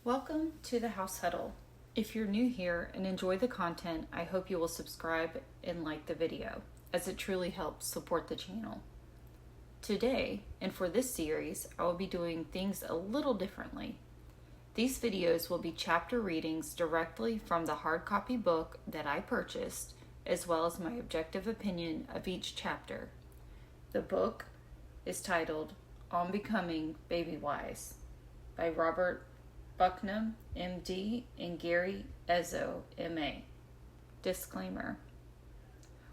Welcome to the House Huddle. If you're new here and enjoy the content, I hope you will subscribe and like the video, as it truly helps support the channel. Today, and for this series, I will be doing things a little differently. These videos will be chapter readings directly from the hard copy book that I purchased, as well as my objective opinion of each chapter. The book is titled On Becoming Babywise by Robert Bucknam, MD, and Gary Ezzo, MA. Disclaimer.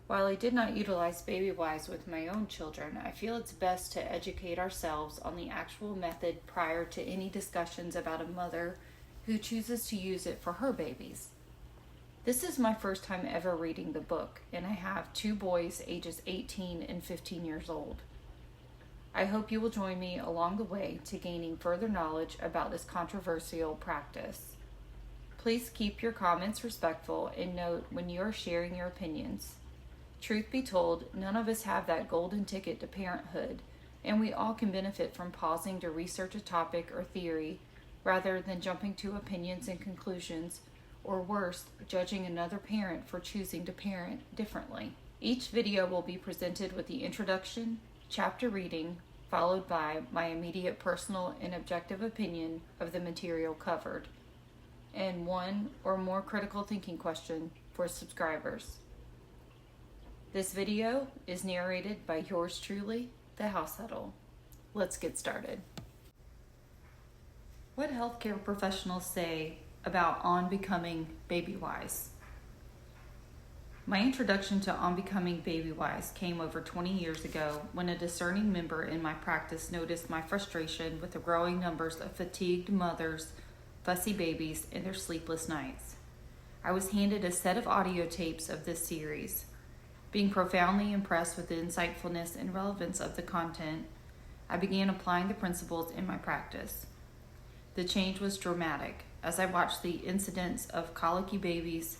While I did not utilize Babywise with my own children, I feel it's best to educate ourselves on the actual method prior to any discussions about a mother who chooses to use it for her babies. This is my first time ever reading the book, and I have two boys ages 18 and 15 years old. I hope you will join me along the way to gaining further knowledge about this controversial practice. Please keep your comments respectful and note when you are sharing your opinions. Truth be told, none of us have that golden ticket to parenthood, and we all can benefit from pausing to research a topic or theory rather than jumping to opinions and conclusions, or worse, judging another parent for choosing to parent differently. Each video will be presented with the introduction, chapter reading, followed by my immediate personal and objective opinion of the material covered, and one or more critical thinking question for subscribers. This video is narrated by yours truly, the House Huddle. Let's get started. What healthcare professionals say about On Becoming Babywise? My introduction to On Becoming Babywise came over 20 years ago when a discerning member in my practice noticed my frustration with the growing numbers of fatigued mothers, fussy babies, and their sleepless nights. I was handed a set of audio tapes of this series. Being profoundly impressed with the insightfulness and relevance of the content, I began applying the principles in my practice. The change was dramatic as I watched the incidence of colicky babies,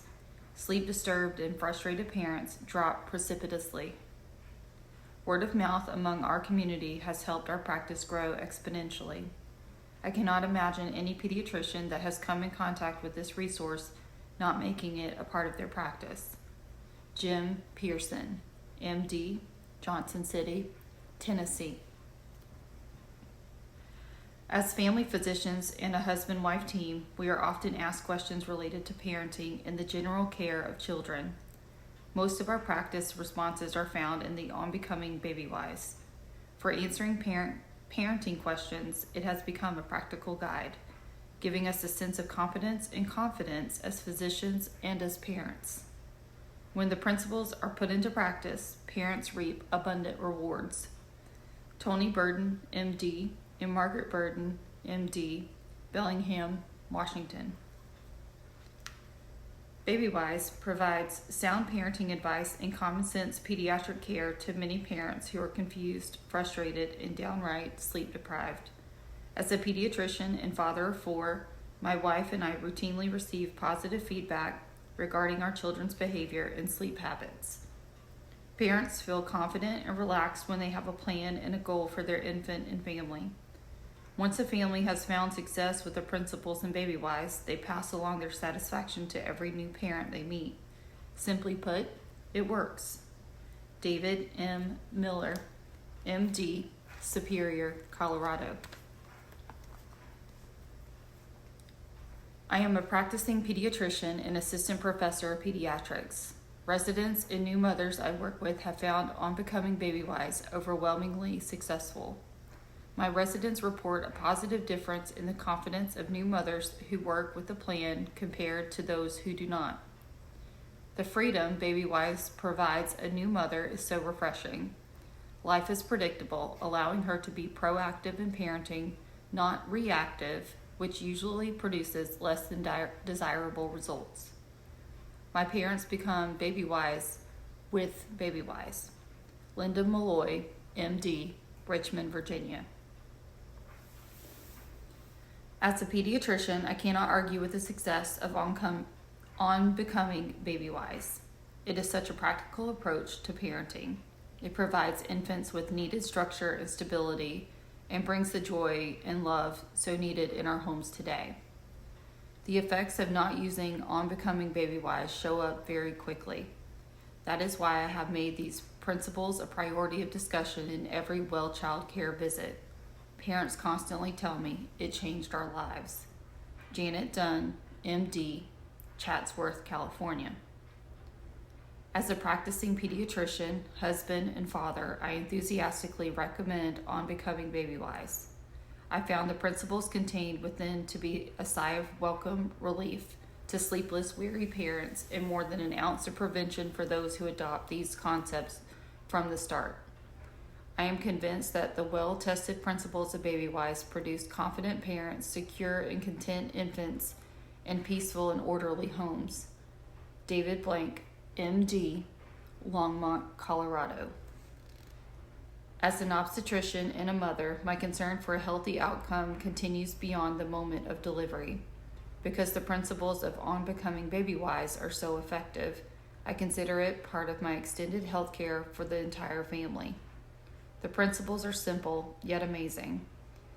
sleep-disturbed and frustrated parents drop precipitously. Word of mouth among our community has helped our practice grow exponentially. I cannot imagine any pediatrician that has come in contact with this resource not making it a part of their practice. Jim Pearson, MD, Johnson City, Tennessee. As family physicians and a husband-wife team, we are often asked questions related to parenting and the general care of children. Most of our practice responses are found in the On Becoming Babywise. For answering parenting questions, it has become a practical guide, giving us a sense of competence and confidence as physicians and as parents. When the principles are put into practice, parents reap abundant rewards. Tony Burden, MD, and Margaret Burden, MD, Bellingham, Washington. Babywise provides sound parenting advice and common sense pediatric care to many parents who are confused, frustrated, and downright sleep deprived. As a pediatrician and father of four, my wife and I routinely receive positive feedback regarding our children's behavior and sleep habits. Parents feel confident and relaxed when they have a plan and a goal for their infant and family. Once a family has found success with the principles in Babywise, they pass along their satisfaction to every new parent they meet. Simply put, it works. David M. Miller, MD, Superior, Colorado. I am a practicing pediatrician and assistant professor of pediatrics. Residents and new mothers I work with have found On Becoming Babywise overwhelmingly successful. My residents report a positive difference in the confidence of new mothers who work with the plan compared to those who do not. The freedom Babywise provides a new mother is so refreshing. Life is predictable, allowing her to be proactive in parenting, not reactive, which usually produces less than desirable results. My parents become Babywise with Babywise. Linda Malloy, MD, Richmond, Virginia. As a pediatrician, I cannot argue with the success of On Becoming Babywise. It is such a practical approach to parenting. It provides infants with needed structure and stability and brings the joy and love so needed in our homes today. The effects of not using On Becoming Babywise show up very quickly. That is why I have made these principles a priority of discussion in every well child care visit. Parents constantly tell me it changed our lives. Janet Dunn, MD, Chatsworth, California. As a practicing pediatrician, husband, and father, I enthusiastically recommend On Becoming Babywise. I found the principles contained within to be a sigh of welcome relief to sleepless, weary parents and more than an ounce of prevention for those who adopt these concepts from the start. I am convinced that the well-tested principles of Babywise produce confident parents, secure and content infants, and peaceful and orderly homes. David Blank, MD, Longmont, Colorado. As an obstetrician and a mother, my concern for a healthy outcome continues beyond the moment of delivery. Because the principles of On Becoming Babywise are so effective, I consider it part of my extended health care for the entire family. The principles are simple, yet amazing.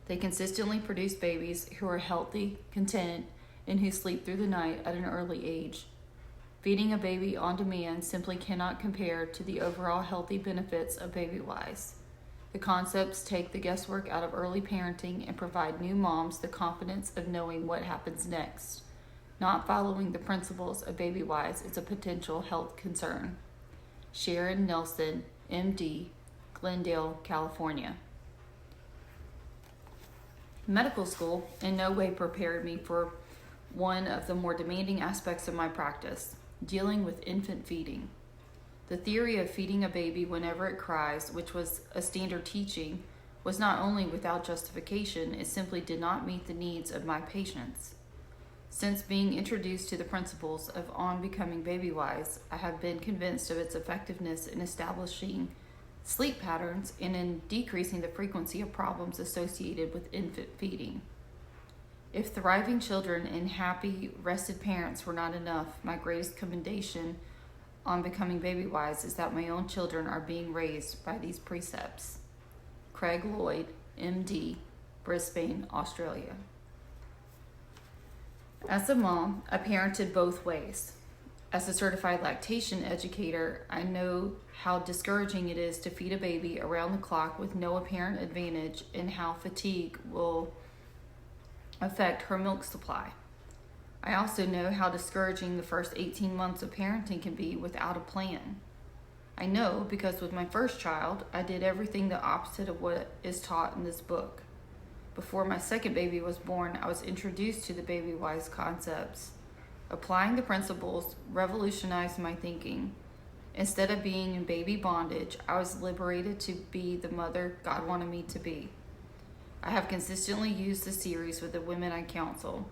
They consistently produce babies who are healthy, content, and who sleep through the night at an early age. Feeding a baby on demand simply cannot compare to the overall healthy benefits of Babywise. The concepts take the guesswork out of early parenting and provide new moms the confidence of knowing what happens next. Not following the principles of Babywise is a potential health concern. Sharon Nelson, MD, Glendale, California. Medical school in no way prepared me for one of the more demanding aspects of my practice, dealing with infant feeding. The theory of feeding a baby whenever it cries, which was a standard teaching, was not only without justification, it simply did not meet the needs of my patients. Since being introduced to the principles of On Becoming Babywise, I have been convinced of its effectiveness in establishing sleep patterns and in decreasing the frequency of problems associated with infant feeding. If thriving children and happy, rested parents were not enough, my greatest commendation on Becoming Babywise is that my own children are being raised by these precepts. Craig Lloyd, MD, Brisbane, Australia. As a mom, I parented both ways. As a certified lactation educator, I know how discouraging it is to feed a baby around the clock with no apparent advantage and how fatigue will affect her milk supply. I also know how discouraging the first 18 months of parenting can be without a plan. I know because with my first child, I did everything the opposite of what is taught in this book. Before my second baby was born, I was introduced to the Babywise concepts. Applying the principles revolutionized my thinking. Instead of being in baby bondage, I was liberated to be the mother God wanted me to be. I have consistently used the series with the women I counsel.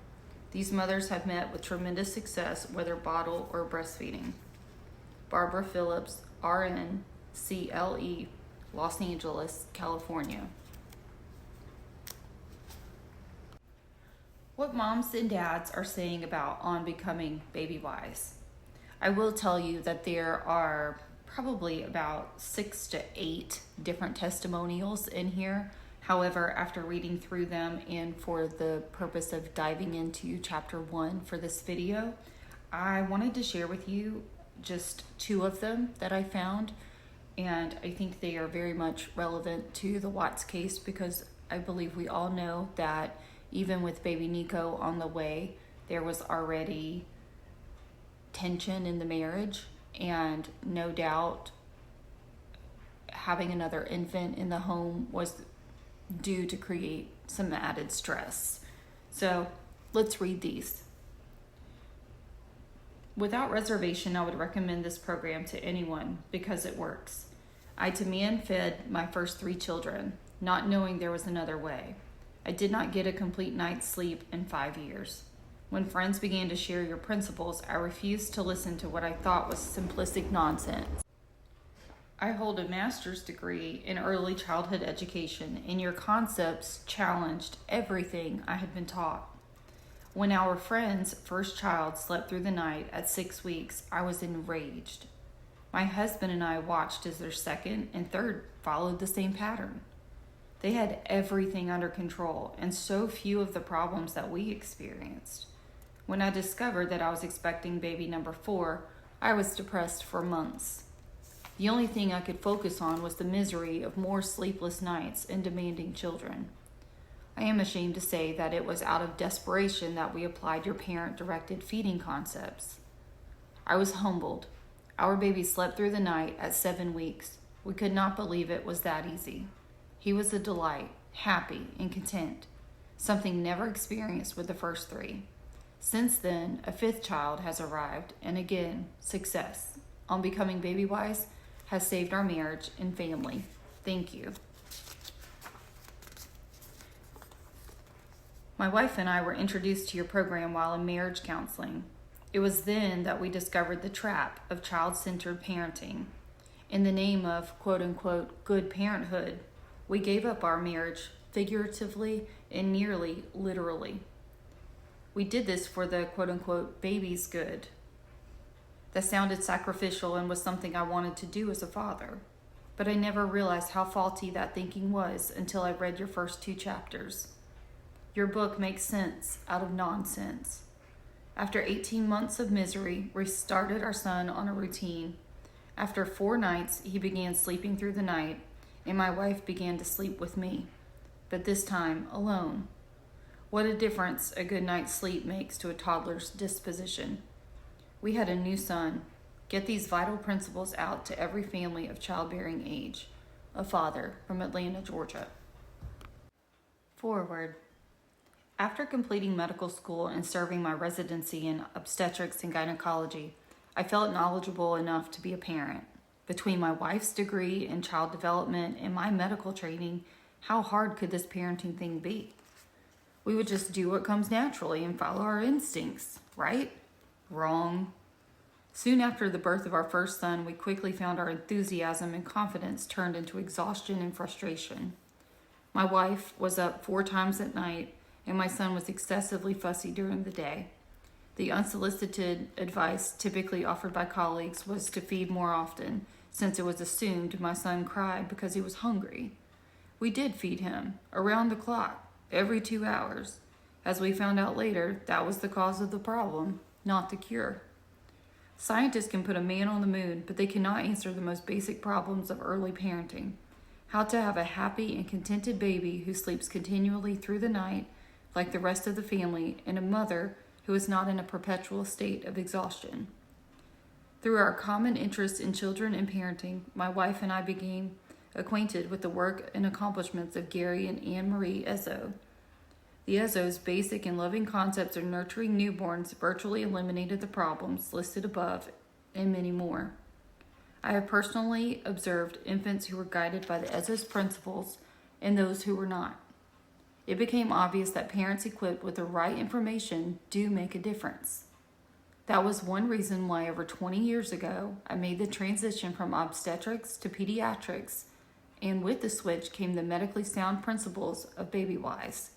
These mothers have met with tremendous success, whether bottle or breastfeeding. Barbara Phillips, RN, CLE, Los Angeles, California. What moms and dads are saying about On Becoming Babywise. I will tell you that there are probably about 6 to 8 different testimonials in here. However, after reading through them and for the purpose of diving into chapter 1 for this video, I wanted to share with you just 2 of them that I found, and I think they are very much relevant to the Watts case because I believe we all know that even with baby Nico on the way, there was already tension in the marriage, and no doubt having another infant in the home was due to create some added stress. So let's read these. Without reservation, I would recommend this program to anyone because it works. I demand fed my first 3 children, not knowing there was another way. I did not get a complete night's sleep in 5 years. When friends began to share your principles, I refused to listen to what I thought was simplistic nonsense. I hold a master's degree in early childhood education, and your concepts challenged everything I had been taught. When our friend's first child slept through the night at 6 weeks, I was enraged. My husband and I watched as their second and third followed the same pattern. They had everything under control and so few of the problems that we experienced. When I discovered that I was expecting baby number 4, I was depressed for months. The only thing I could focus on was the misery of more sleepless nights and demanding children. I am ashamed to say that it was out of desperation that we applied your parent-directed feeding concepts. I was humbled. Our baby slept through the night at 7 weeks. We could not believe it was that easy. He was a delight, happy and content, something never experienced with the first 3. Since then, a 5th child has arrived, and again, success on becoming Babywise has saved our marriage and family. Thank you. My wife and I were introduced to your program while in marriage counseling. It was then that we discovered the trap of child-centered parenting. In the name of quote-unquote good parenthood, we gave up our marriage figuratively and nearly literally. We did this for the quote-unquote baby's good. That sounded sacrificial and was something I wanted to do as a father. But I never realized how faulty that thinking was until I read your first 2 chapters. Your book makes sense out of nonsense. After 18 months of misery, we started our son on a routine. After 4 nights, he began sleeping through the night, and my wife began to sleep with me, but this time alone. What a difference a good night's sleep makes to a toddler's disposition. We had a new son. Get these vital principles out to every family of childbearing age. A father from Atlanta, Georgia. Forward. After completing medical school and serving my residency in obstetrics and gynecology, I felt knowledgeable enough to be a parent. Between my wife's degree in child development and my medical training, how hard could this parenting thing be? We would just do what comes naturally and follow our instincts, right? Wrong. Soon after the birth of our first son, we quickly found our enthusiasm and confidence turned into exhaustion and frustration. My wife was up 4 times at night, and my son was excessively fussy during the day. The unsolicited advice typically offered by colleagues was to feed more often, since it was assumed my son cried because he was hungry. We did feed him, around the clock, every 2 hours. As we found out later, that was the cause of the problem, not the cure. Scientists can put a man on the moon, but they cannot answer the most basic problems of early parenting. How to have a happy and contented baby who sleeps continually through the night, like the rest of the family, and a mother who is not in a perpetual state of exhaustion. Through our common interest in children and parenting, my wife and I became acquainted with the work and accomplishments of Gary and Anne-Marie Ezzo. The Ezzo's basic and loving concepts of nurturing newborns virtually eliminated the problems listed above and many more. I have personally observed infants who were guided by the Ezzo's principles and those who were not. It became obvious that parents equipped with the right information do make a difference. That was one reason why over 20 years ago, I made the transition from obstetrics to pediatrics, and with the switch came the medically sound principles of Babywise.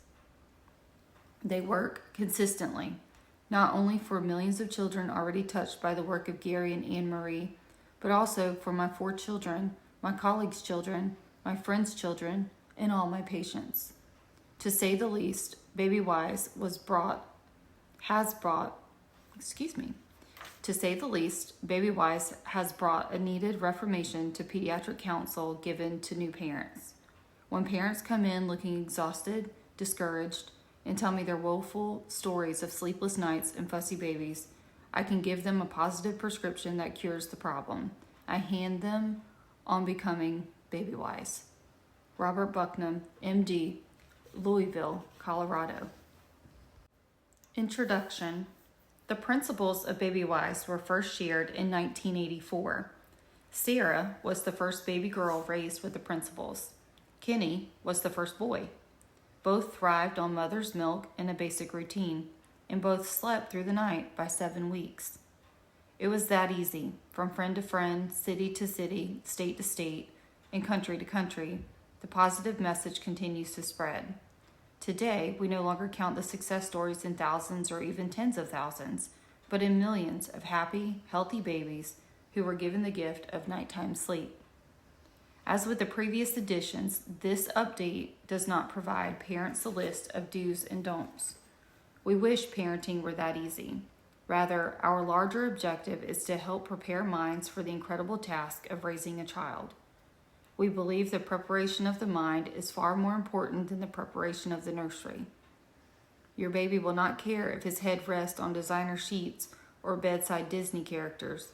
They work consistently, not only for millions of children already touched by the work of Gary and Anne-Marie, but also for my 4 children, my colleagues' children, my friends' children, and all my patients. To say the least, Babywise has brought a needed reformation to pediatric counsel given to new parents. When parents come in looking exhausted, discouraged, and tell me their woeful stories of sleepless nights and fussy babies, I can give them a positive prescription that cures the problem. I hand them on becoming Babywise. Robert Bucknam, MD, Louisville, Colorado. Introduction. The principles of Babywise were first shared in 1984. Sarah was the first baby girl raised with the principles. Kenny was the first boy. Both thrived on mother's milk and a basic routine, and both slept through the night by 7 weeks. It was that easy, from friend to friend, city to city, state to state, and country to country. The positive message continues to spread. Today, we no longer count the success stories in thousands or even tens of thousands, but in millions of happy, healthy babies who were given the gift of nighttime sleep. As with the previous editions, this update does not provide parents a list of do's and don'ts. We wish parenting were that easy. Rather, our larger objective is to help prepare minds for the incredible task of raising a child. We believe the preparation of the mind is far more important than the preparation of the nursery. Your baby will not care if his head rests on designer sheets or bedside Disney characters,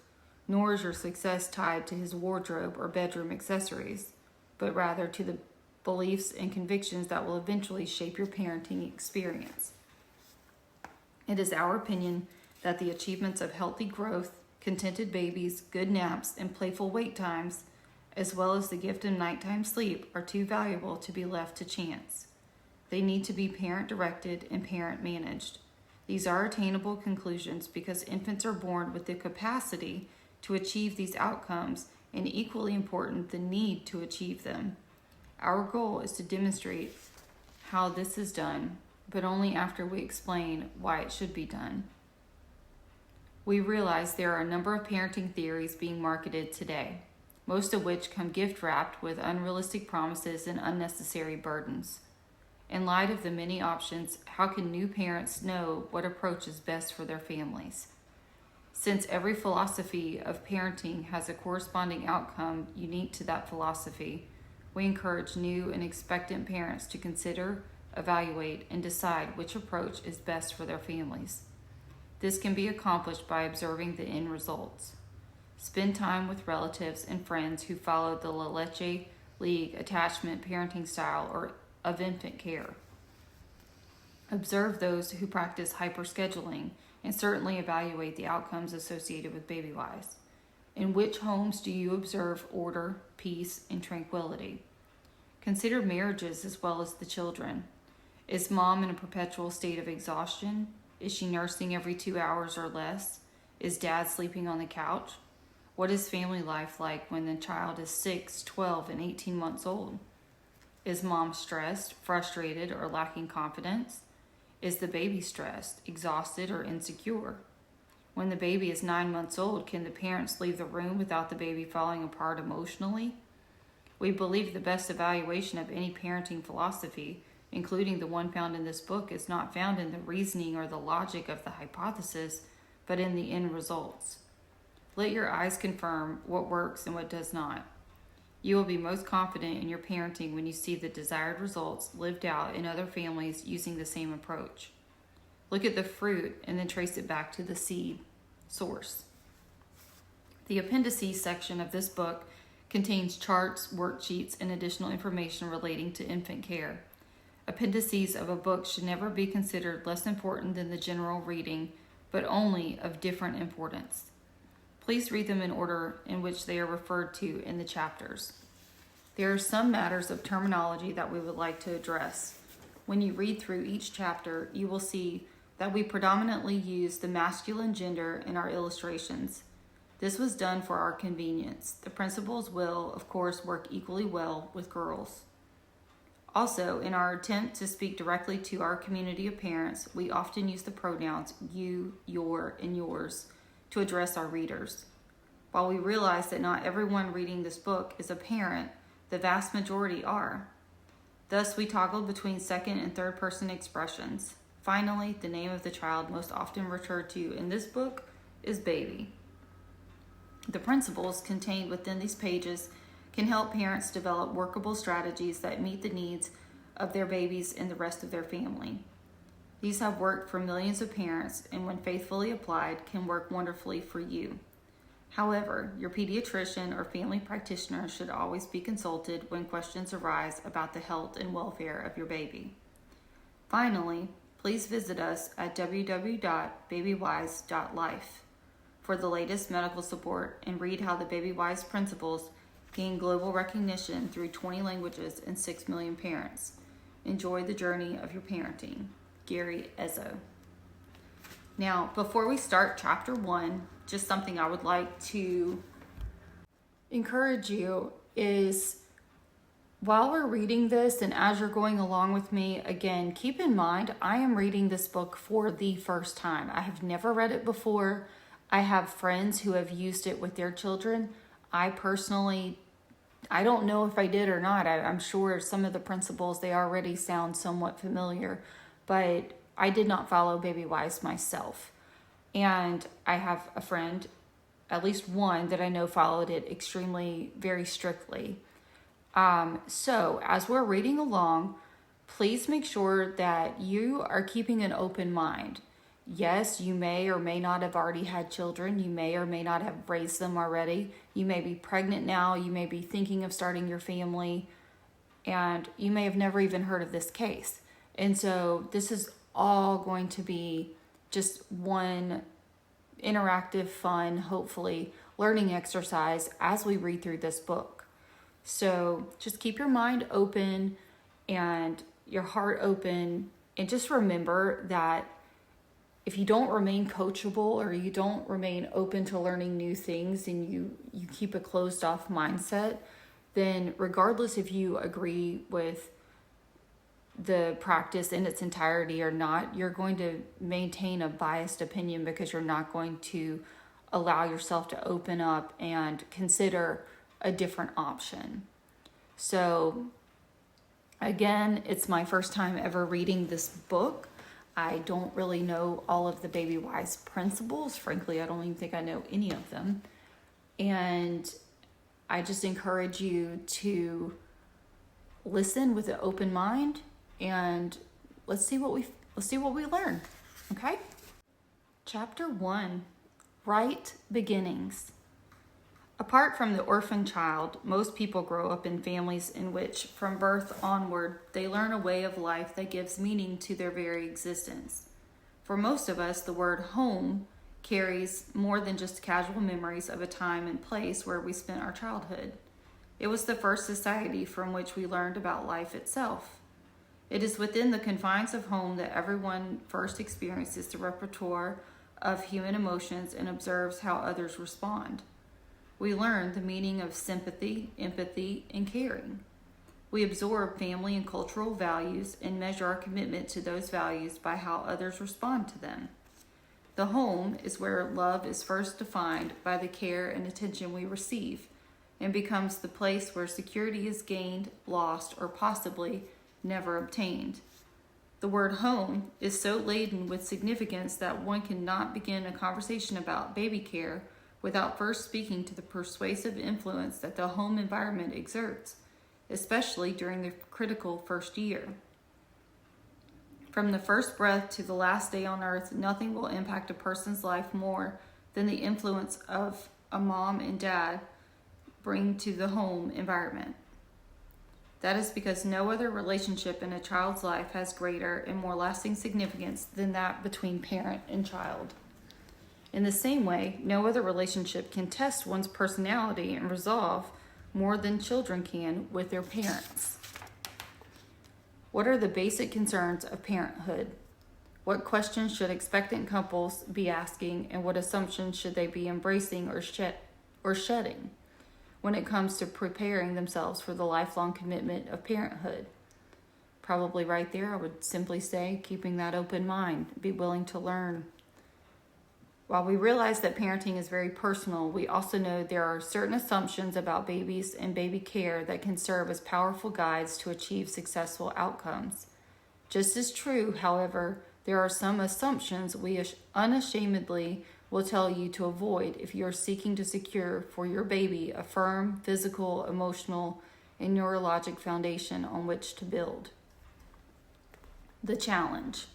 nor is your success tied to his wardrobe or bedroom accessories, but rather to the beliefs and convictions that will eventually shape your parenting experience. It is our opinion that the achievements of healthy growth, contented babies, good naps, and playful wait times, as well as the gift of nighttime sleep, are too valuable to be left to chance. They need to be parent-directed and parent-managed. These are attainable conclusions because infants are born with the capacity to achieve these outcomes, and equally important, the need to achieve them. Our goal is to demonstrate how this is done, but only after we explain why it should be done. We realize there are a number of parenting theories being marketed today, most of which come gift-wrapped with unrealistic promises and unnecessary burdens. In light of the many options, how can new parents know what approach is best for their families? Since every philosophy of parenting has a corresponding outcome unique to that philosophy, we encourage new and expectant parents to consider, evaluate, and decide which approach is best for their families. This can be accomplished by observing the end results. Spend time with relatives and friends who follow the La Leche League attachment parenting style or of infant care. Observe those who practice hyperscheduling and certainly evaluate the outcomes associated with Babywise. In which homes do you observe order, peace, and tranquility? Consider marriages as well as the children. Is mom in a perpetual state of exhaustion? Is she nursing every 2 hours or less? Is dad sleeping on the couch? What is family life like when the child is 6, 12, and 18 months old? Is mom stressed, frustrated, or lacking confidence? Is the baby stressed, exhausted, or insecure? When the baby is 9 months old, can the parents leave the room without the baby falling apart emotionally? We believe the best evaluation of any parenting philosophy, including the one found in this book, is not found in the reasoning or the logic of the hypothesis, but in the end results. Let your eyes confirm what works and what does not. You will be most confident in your parenting when you see the desired results lived out in other families using the same approach. Look at the fruit and then trace it back to the seed source. The appendices section of this book contains charts, worksheets, and additional information relating to infant care. Appendices of a book should never be considered less important than the general reading, but only of different importance. Please read them in order in which they are referred to in the chapters. There are some matters of terminology that we would like to address. When you read through each chapter, you will see that we predominantly use the masculine gender in our illustrations. This was done for our convenience. The principles will, of course, work equally well with girls. Also, in our attempt to speak directly to our community of parents, we often use the pronouns you, your, and yours to address our readers. While we realize that not everyone reading this book is a parent, the vast majority are. Thus, we toggled between second and third person expressions. Finally, the name of the child most often referred to in this book is baby. The principles contained within these pages can help parents develop workable strategies that meet the needs of their babies and the rest of their family. These have worked for millions of parents, and when faithfully applied, can work wonderfully for you. However, your pediatrician or family practitioner should always be consulted when questions arise about the health and welfare of your baby. Finally, please visit us at www.babywise.life for the latest medical support and read how the Babywise principles gain global recognition through 20 languages and 6 million parents. Enjoy the journey of your parenting. Gary Ezzo. Now, before we start chapter 1, just something I would like to encourage you is while we're reading this and as you're going along with me, again, keep in mind, I am reading this book for the first time. I have never read it before. I have friends who have used it with their children. I don't know if I did or not. I'm sure some of the principles, they already sound somewhat familiar, but I did not follow Babywise myself. And I have a friend, at least one, that I know followed it extremely, very strictly. So as we're reading along, please make sure that you are keeping an open mind. Yes, you may or may not have already had children. You may or may not have raised them already. You may be pregnant now. You may be thinking of starting your family. And you may have never even heard of this case. And so this is all going to be just one interactive, fun, hopefully, learning exercise as we read through this book. So just keep your mind open and your heart open. And just remember that if you don't remain coachable or you don't remain open to learning new things and you keep a closed off mindset, then regardless if you agree with the practice in its entirety or not, you're going to maintain a biased opinion because you're not going to allow yourself to open up and consider a different option. So again, it's my first time ever reading this book. I don't really know all of the Babywise principles. Frankly, I don't even think I know any of them. And I just encourage you to listen with an open mind, and let's see what we learn. Okay? Chapter 1, Right Beginnings. Apart from the orphan child, most people grow up in families in which, from birth onward, they learn a way of life that gives meaning to their very existence. For most of us, the word home carries more than just casual memories of a time and place where we spent our childhood. It was the first society from which we learned about life itself. It is within the confines of home that everyone first experiences the repertoire of human emotions and observes how others respond. We learn the meaning of sympathy, empathy, and caring. We absorb family and cultural values and measure our commitment to those values by how others respond to them. The home is where love is first defined by the care and attention we receive, and becomes the place where security is gained, lost, or possibly never obtained. The word home is so laden with significance that one cannot begin a conversation about baby care without first speaking to the persuasive influence that the home environment exerts, especially during the critical first year. From the first breath to the last day on earth, nothing will impact a person's life more than the influence of a mom and dad bring to the home environment. That is because no other relationship in a child's life has greater and more lasting significance than that between parent and child. In the same way, no other relationship can test one's personality and resolve more than children can with their parents. What are the basic concerns of parenthood? What questions should expectant couples be asking, and what assumptions should they be embracing or shedding when it comes to preparing themselves for the lifelong commitment of parenthood? Probably right there, I would simply say keeping that open mind, be willing to learn. While we realize that parenting is very personal, we also know there are certain assumptions about babies and baby care that can serve as powerful guides to achieve successful outcomes. Just as true, however, there are some assumptions we unashamedly will tell you to avoid if you are seeking to secure for your baby a firm physical, emotional, and neurologic foundation on which to build. The challenge.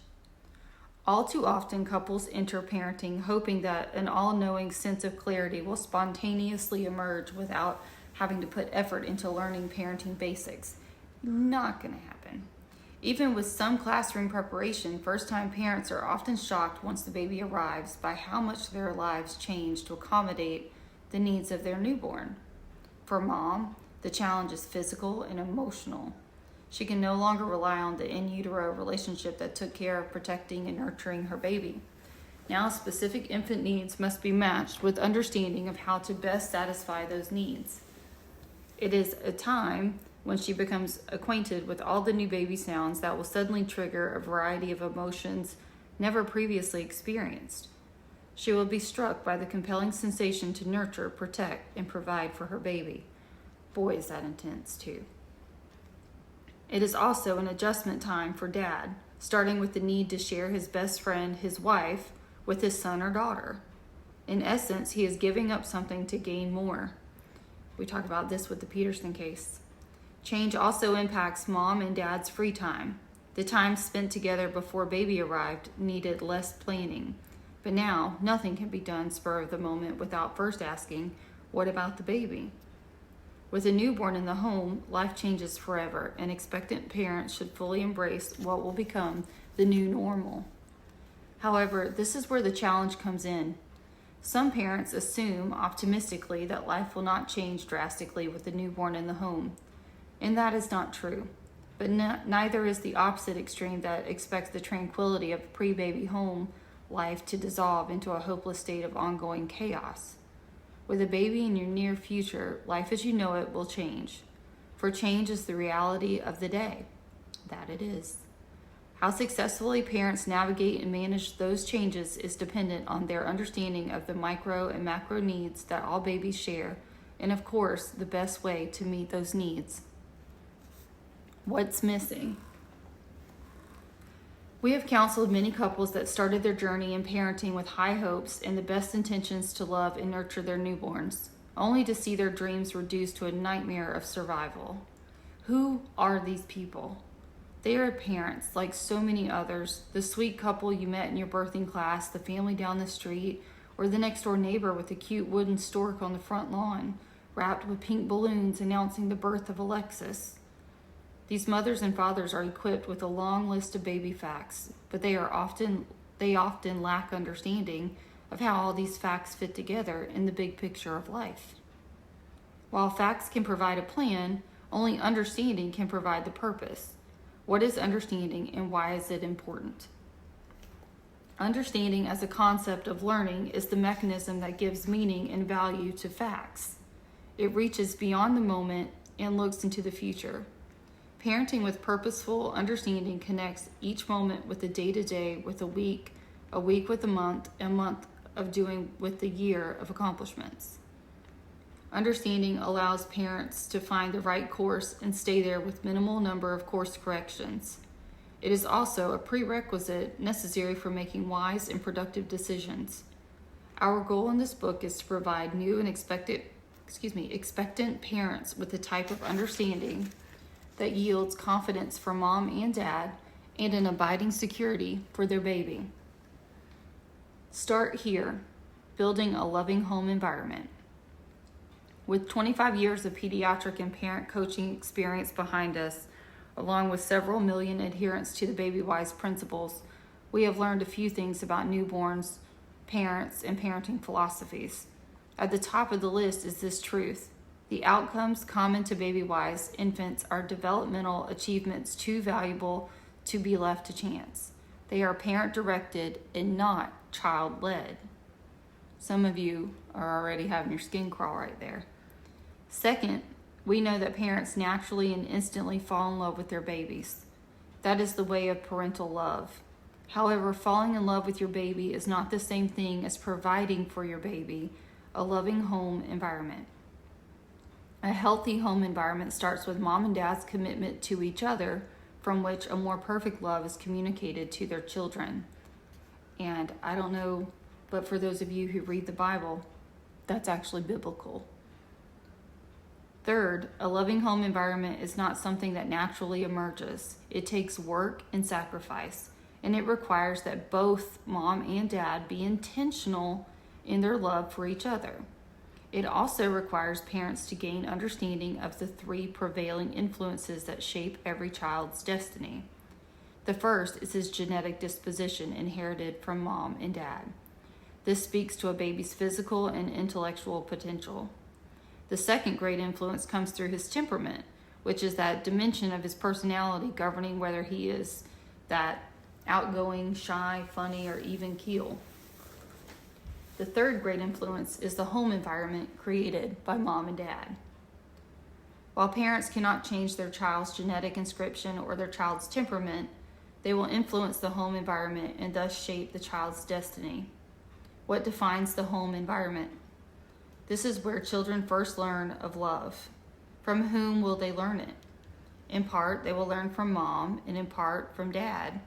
All too often, couples enter parenting hoping that an all-knowing sense of clarity will spontaneously emerge without having to put effort into learning parenting basics. Not going to happen. Even with some classroom preparation, first-time parents are often shocked once the baby arrives by how much their lives change to accommodate the needs of their newborn. For mom, the challenge is physical and emotional. She can no longer rely on the in utero relationship that took care of protecting and nurturing her baby. Now, specific infant needs must be matched with understanding of how to best satisfy those needs. It is a time when she becomes acquainted with all the new baby sounds that will suddenly trigger a variety of emotions never previously experienced. She will be struck by the compelling sensation to nurture, protect, and provide for her baby. Boy, is that intense too. It is also an adjustment time for dad, starting with the need to share his best friend, his wife, with his son or daughter. In essence, he is giving up something to gain more. We talk about this with the Peterson case. Change also impacts mom and dad's free time. The time spent together before baby arrived needed less planning. But now, nothing can be done spur of the moment without first asking, what about the baby? With a newborn in the home, life changes forever, and expectant parents should fully embrace what will become the new normal. However, this is where the challenge comes in. Some parents assume optimistically that life will not change drastically with the newborn in the home, and that is not true. But neither is the opposite extreme that expects the tranquility of pre-baby home life to dissolve into a hopeless state of ongoing chaos. With a baby in your near future, life as you know it will change. For change is the reality of the day. That it is. How successfully parents navigate and manage those changes is dependent on their understanding of the micro and macro needs that all babies share, and of course, the best way to meet those needs. What's missing? We have counseled many couples that started their journey in parenting with high hopes and the best intentions to love and nurture their newborns, only to see their dreams reduced to a nightmare of survival. Who are these people? They are parents, like so many others, the sweet couple you met in your birthing class, the family down the street, or the next door neighbor with a cute wooden stork on the front lawn, wrapped with pink balloons announcing the birth of Alexis. These mothers and fathers are equipped with a long list of baby facts, but they often lack understanding of how all these facts fit together in the big picture of life. While facts can provide a plan, only understanding can provide the purpose. What is understanding and why is it important? Understanding as a concept of learning is the mechanism that gives meaning and value to facts. It reaches beyond the moment and looks into the future. Parenting with purposeful understanding connects each moment with the day-to-day, with a week with a month of doing with the year of accomplishments. Understanding allows parents to find the right course and stay there with minimal number of course corrections. It is also a prerequisite necessary for making wise and productive decisions. Our goal in this book is to provide new and expectant parents with the type of understanding that yields confidence for mom and dad and an abiding security for their baby. Start here, building a loving home environment. With 25 years of pediatric and parent coaching experience behind us, along with several million adherents to the Babywise principles, we have learned a few things about newborns, parents, and parenting philosophies. At the top of the list is this truth. The outcomes common to Babywise infants are developmental achievements too valuable to be left to chance. They are parent-directed and not child-led. Some of you are already having your skin crawl right there. Second, we know that parents naturally and instantly fall in love with their babies. That is the way of parental love. However, falling in love with your baby is not the same thing as providing for your baby a loving home environment. A healthy home environment starts with mom and dad's commitment to each other, from which a more perfect love is communicated to their children. And I don't know, but for those of you who read the Bible, that's actually biblical. Third, a loving home environment is not something that naturally emerges. It takes work and sacrifice, and it requires that both mom and dad be intentional in their love for each other. It also requires parents to gain understanding of the three prevailing influences that shape every child's destiny. The first is his genetic disposition inherited from mom and dad. This speaks to a baby's physical and intellectual potential. The second great influence comes through his temperament, which is that dimension of his personality governing whether he is that outgoing, shy, funny, or even keel. The third great influence is the home environment created by mom and dad. While parents cannot change their child's genetic inscription or their child's temperament, they will influence the home environment and thus shape the child's destiny. What defines the home environment? This is where children first learn of love. From whom will they learn it? In part, they will learn from mom, and in part from dad,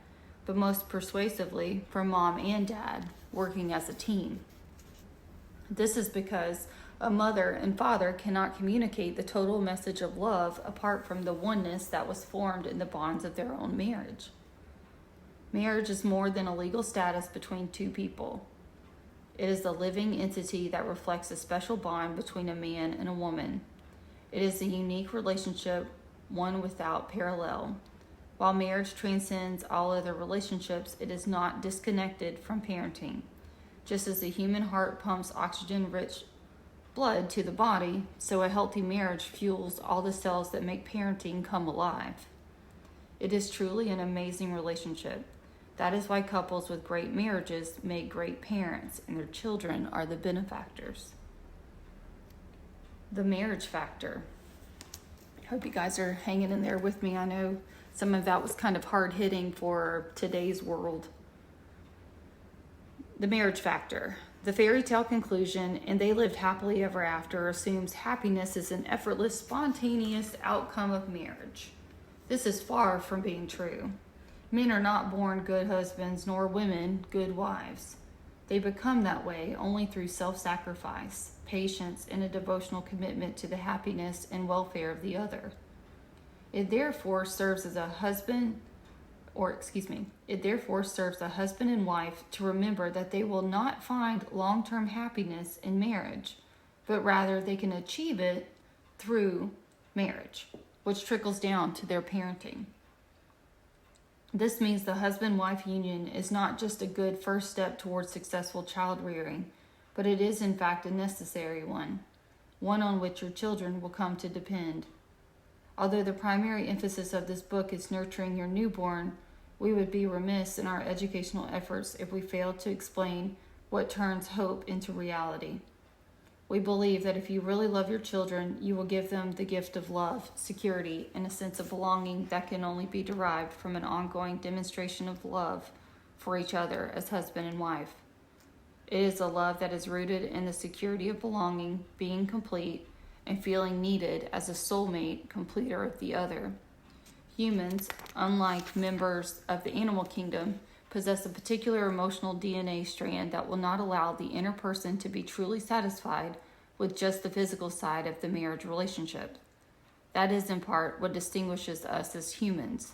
but most persuasively from mom and dad working as a team. This is because a mother and father cannot communicate the total message of love apart from the oneness that was formed in the bonds of their own marriage. Marriage is more than a legal status between two people. It is the living entity that reflects a special bond between a man and a woman. It is a unique relationship, one without parallel. While marriage transcends all other relationships, it is not disconnected from parenting. Just as the human heart pumps oxygen-rich blood to the body, so a healthy marriage fuels all the cells that make parenting come alive. It is truly an amazing relationship. That is why couples with great marriages make great parents, and their children are the benefactors. The marriage factor. I hope you guys are hanging in there with me. I know some of that was kind of hard-hitting for today's world. The marriage factor. The fairy tale conclusion, and they lived happily ever after, assumes happiness is an effortless, spontaneous outcome of marriage. This is far from being true. Men are not born good husbands, nor women good wives. They become that way only through self-sacrifice, patience, and a devotional commitment to the happiness and welfare of the other. It therefore serves a husband and wife to remember that they will not find long-term happiness in marriage, but rather they can achieve it through marriage, which trickles down to their parenting. This means the husband-wife union is not just a good first step towards successful child rearing, but it is in fact a necessary one on which your children will come to depend. Although the primary emphasis of this book is nurturing your newborn, we would be remiss in our educational efforts if we failed to explain what turns hope into reality. We believe that if you really love your children, you will give them the gift of love, security, and a sense of belonging that can only be derived from an ongoing demonstration of love for each other as husband and wife. It is a love that is rooted in the security of belonging, being complete, and feeling needed as a soulmate, completer of the other. Humans, unlike members of the animal kingdom, possess a particular emotional DNA strand that will not allow the inner person to be truly satisfied with just the physical side of the marriage relationship. That is in part what distinguishes us as humans.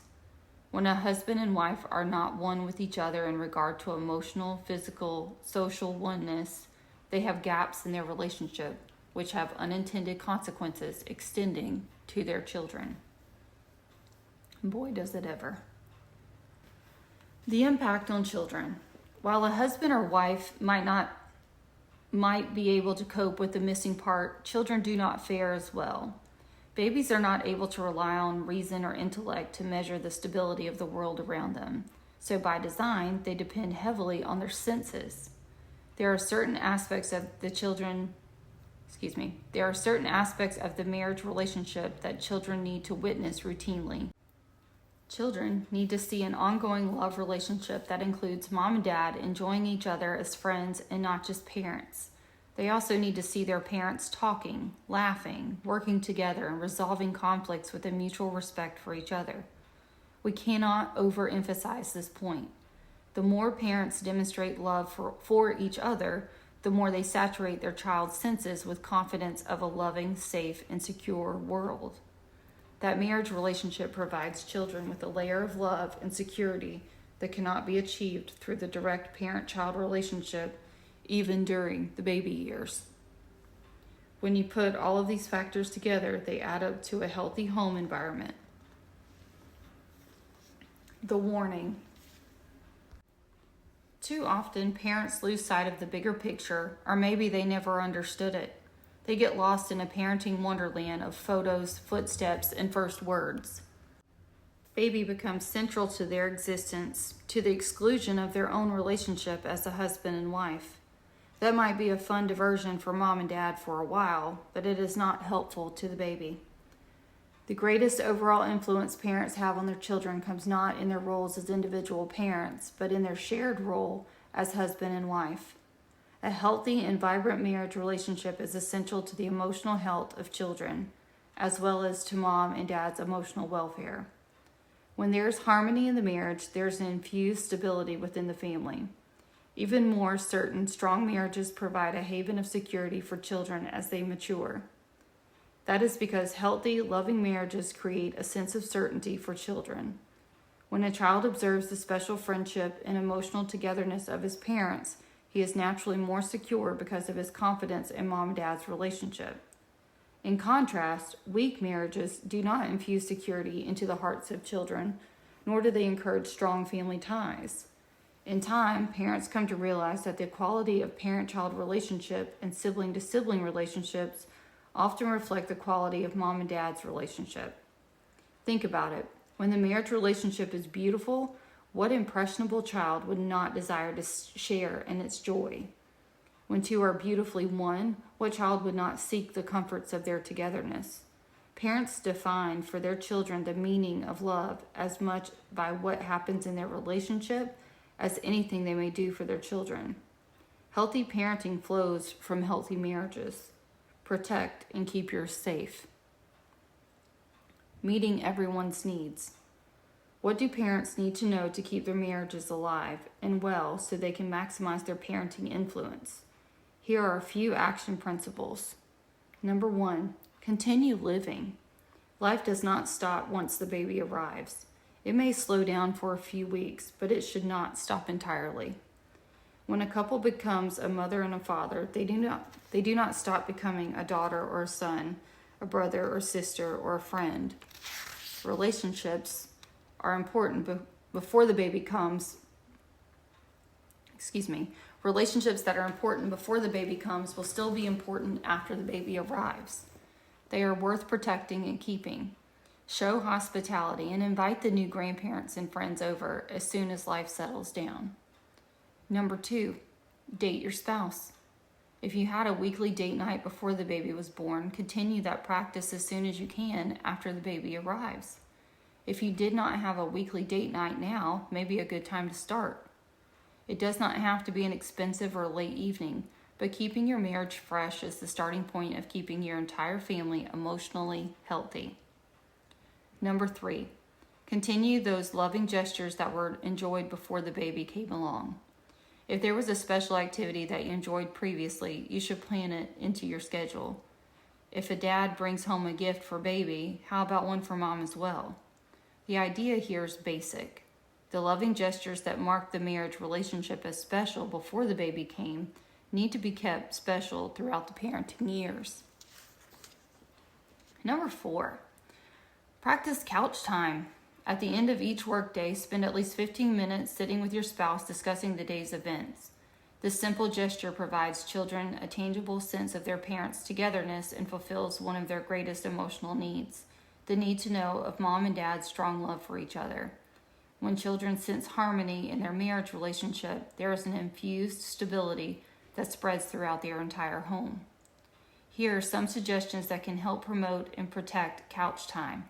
When a husband and wife are not one with each other in regard to emotional, physical, social oneness, they have gaps in their relationship, which have unintended consequences extending to their children. Boy, does it ever. The impact on children. While a husband or wife might be able to cope with the missing part, children do not fare as well. Babies are not able to rely on reason or intellect to measure the stability of the world around them. So by design, they depend heavily on their senses. There are certain aspects of the marriage relationship that children need to witness routinely. Children need to see an ongoing love relationship that includes mom and dad enjoying each other as friends and not just parents. They also need to see their parents talking, laughing, working together, and resolving conflicts with a mutual respect for each other. We cannot overemphasize this point. The more parents demonstrate love for each other, the more they saturate their child's senses with confidence of a loving, safe, and secure world. That marriage relationship provides children with a layer of love and security that cannot be achieved through the direct parent-child relationship, even during the baby years. When you put all of these factors together, they add up to a healthy home environment. The warning. Too often, parents lose sight of the bigger picture, or maybe they never understood it. They get lost in a parenting wonderland of photos, footsteps, and first words. Baby becomes central to their existence, to the exclusion of their own relationship as a husband and wife. That might be a fun diversion for mom and dad for a while, but it is not helpful to the baby. The greatest overall influence parents have on their children comes not in their roles as individual parents, but in their shared role as husband and wife. A healthy and vibrant marriage relationship is essential to the emotional health of children, as well as to mom and dad's emotional welfare. When there's harmony in the marriage, there's an infused stability within the family. Even more certain, strong marriages provide a haven of security for children as they mature. That is because healthy, loving marriages create a sense of certainty for children. When a child observes the special friendship and emotional togetherness of his parents, he is naturally more secure because of his confidence in mom and dad's relationship. In contrast, weak marriages do not infuse security into the hearts of children, nor do they encourage strong family ties. In time, parents come to realize that the quality of parent-child relationship and sibling-to-sibling relationships often reflect the quality of mom and dad's relationship. Think about it. When the marriage relationship is beautiful, what impressionable child would not desire to share in its joy? When two are beautifully one, what child would not seek the comforts of their togetherness? Parents define for their children the meaning of love as much by what happens in their relationship as anything they may do for their children. Healthy parenting flows from healthy marriages. Protect and keep yours safe. Meeting everyone's needs. What do parents need to know to keep their marriages alive and well so they can maximize their parenting influence? Here are a few action principles. Number 1, continue living. Life does not stop once the baby arrives. It may slow down for a few weeks, but it should not stop entirely. When a couple becomes a mother and a father, they do not stop becoming a daughter or a son, a brother or sister or a friend. Relationships are important before the baby comes. Relationships that are important before the baby comes will still be important after the baby arrives. They are worth protecting and keeping. Show hospitality and invite the new grandparents and friends over as soon as life settles down. Number 2, date your spouse. If you had a weekly date night before the baby was born, continue that practice as soon as you can after the baby arrives. If you did not have a weekly date night now, may be a good time to start. It does not have to be an expensive or late evening, but keeping your marriage fresh is the starting point of keeping your entire family emotionally healthy. Number 3, continue those loving gestures that were enjoyed before the baby came along. If there was a special activity that you enjoyed previously, you should plan it into your schedule. If a dad brings home a gift for baby, how about one for mom as well? The idea here is basic. The loving gestures that marked the marriage relationship as special before the baby came need to be kept special throughout the parenting years. Number 4, practice couch time. At the end of each workday, spend at least 15 minutes sitting with your spouse discussing the day's events. This simple gesture provides children a tangible sense of their parents' togetherness and fulfills one of their greatest emotional needs, the need to know of mom and dad's strong love for each other. When children sense harmony in their marriage relationship, there is an infused stability that spreads throughout their entire home. Here are some suggestions that can help promote and protect couch time.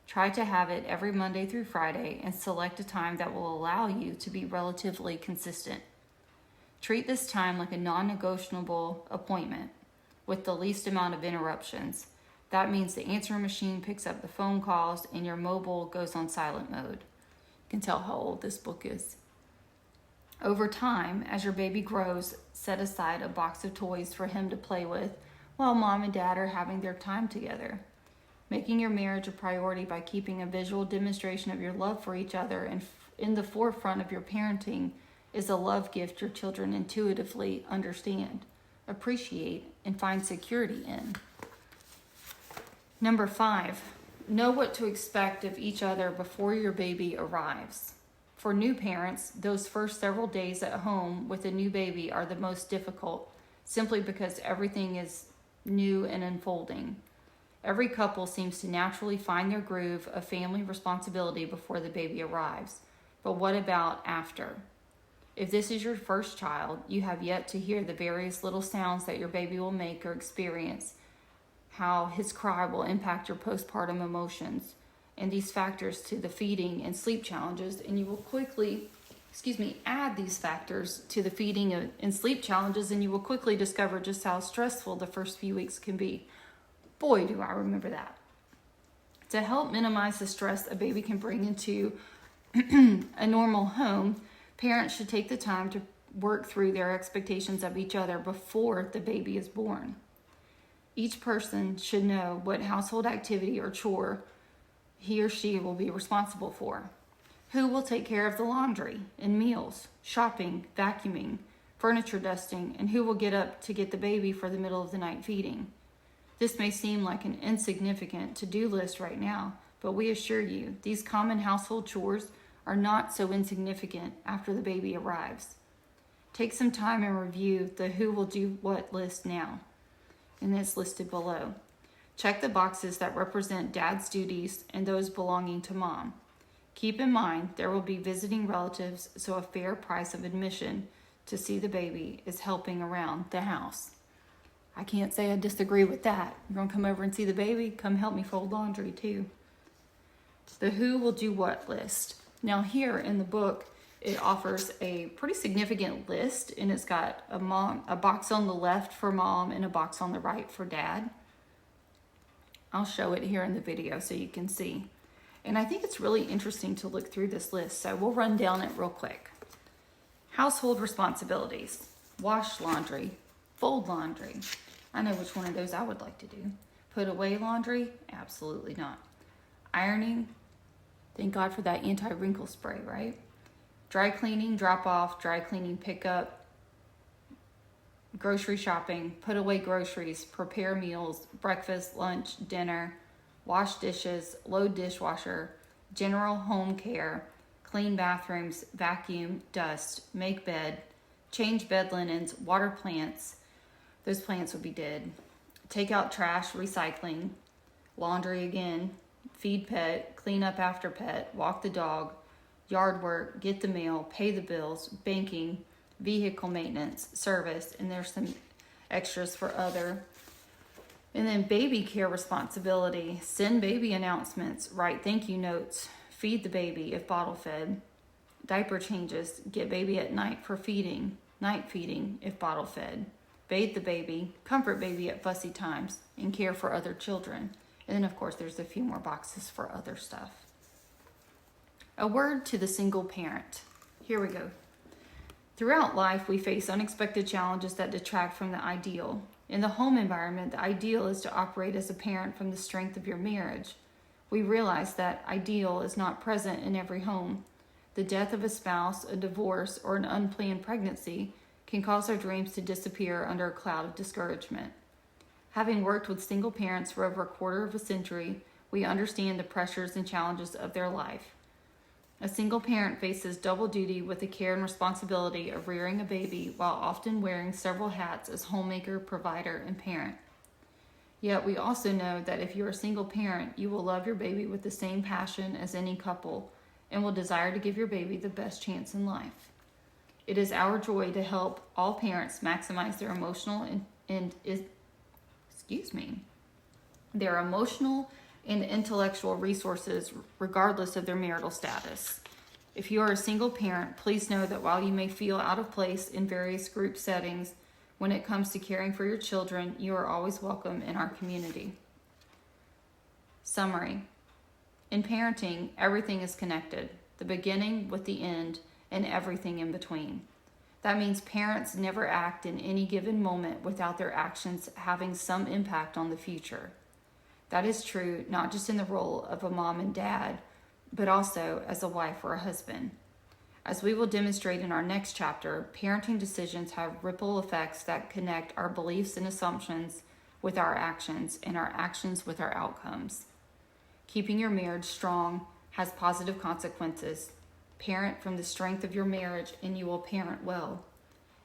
Try to have it every Monday through Friday and select a time that will allow you to be relatively consistent. Treat this time like a non-negotiable appointment with the least amount of interruptions. That means the answering machine picks up the phone calls and your mobile goes on silent mode. You can tell how old this book is. Over time, as your baby grows, set aside a box of toys for him to play with while mom and dad are having their time together. Making your marriage a priority by keeping a visual demonstration of your love for each other and in the forefront of your parenting is a love gift your children intuitively understand, appreciate, and find security in. Number 5, know what to expect of each other before your baby arrives. For new parents, those first several days at home with a new baby are the most difficult, simply because everything is new and unfolding. Every couple seems to naturally find their groove of family responsibility before the baby arrives. But what about after? If this is your first child, you have yet to hear the various little sounds that your baby will make or experience, how his cry will impact your postpartum emotions, and these factors to the feeding and sleep challenges, and you will quickly, add these factors to the feeding and sleep challenges, and you will quickly discover just how stressful the first few weeks can be. Boy, do I remember that. To help minimize the stress a baby can bring into a normal home, parents should take the time to work through their expectations of each other before the baby is born. Each person should know what household activity or chore he or she will be responsible for. Who will take care of the laundry and meals, shopping, vacuuming, furniture dusting, and who will get up to get the baby for the middle of the night feeding. This may seem like an insignificant to-do list right now, but we assure you, these common household chores are not so insignificant after the baby arrives. Take some time and review the who will do what list now, and it's listed below. Check the boxes that represent dad's duties and those belonging to mom. Keep in mind there will be visiting relatives, so a fair price of admission to see the baby is helping around the house. I can't say I disagree with that. You're going to come over and see the baby? Come help me fold laundry too. The who will do what list. Now here in the book, it offers a pretty significant list, and it's got a box on the left for mom and a box on the right for dad. I'll show it here in the video so you can see. And I think it's really interesting to look through this list, so we'll run down it real quick. Household responsibilities. Wash laundry. Fold laundry. I know which one of those I would like to do. Put away laundry? Absolutely not. Ironing? Thank God for that anti-wrinkle spray, right? Dry cleaning, drop off, dry cleaning, pickup, grocery shopping, put away groceries, prepare meals, breakfast, lunch, dinner, wash dishes, load dishwasher, general home care, clean bathrooms, vacuum, dust, make bed, change bed linens, water plants. Those plants would be dead. Take out trash, recycling, laundry again, feed pet, clean up after pet, walk the dog, yard work, get the mail, pay the bills, banking, vehicle maintenance, service, and there's some extras for other. And then baby care responsibility, send baby announcements, write thank you notes, feed the baby if bottle fed, diaper changes, get baby at night for feeding, night feeding if bottle fed, bathe the baby, comfort baby at fussy times, and care for other children. And then of course there's a few more boxes for other stuff. A word to the single parent. Here we go. Throughout life, we face unexpected challenges that detract from the ideal. In the home environment, the ideal is to operate as a parent from the strength of your marriage. We realize that ideal is not present in every home. The death of a spouse, a divorce, or an unplanned pregnancy can cause our dreams to disappear under a cloud of discouragement. Having worked with single parents for over a quarter of a century, we understand the pressures and challenges of their life. A single parent faces double duty with the care and responsibility of rearing a baby while often wearing several hats as homemaker, provider, and parent. Yet we also know that if you're a single parent, you will love your baby with the same passion as any couple and will desire to give your baby the best chance in life. It is our joy to help all parents maximize their emotional their emotional and intellectual resources regardless of their marital status. If you are a single parent, please know that while you may feel out of place in various group settings, when it comes to caring for your children, you are always welcome in our community. Summary. In parenting, everything is connected, the beginning with the end, and everything in between. That means parents never act in any given moment without their actions having some impact on the future. That is true not just in the role of a mom and dad, but also as a wife or a husband. As we will demonstrate in our next chapter, parenting decisions have ripple effects that connect our beliefs and assumptions with our actions and our actions with our outcomes. Keeping your marriage strong has positive consequences. Parent from the strength of your marriage and you will parent well.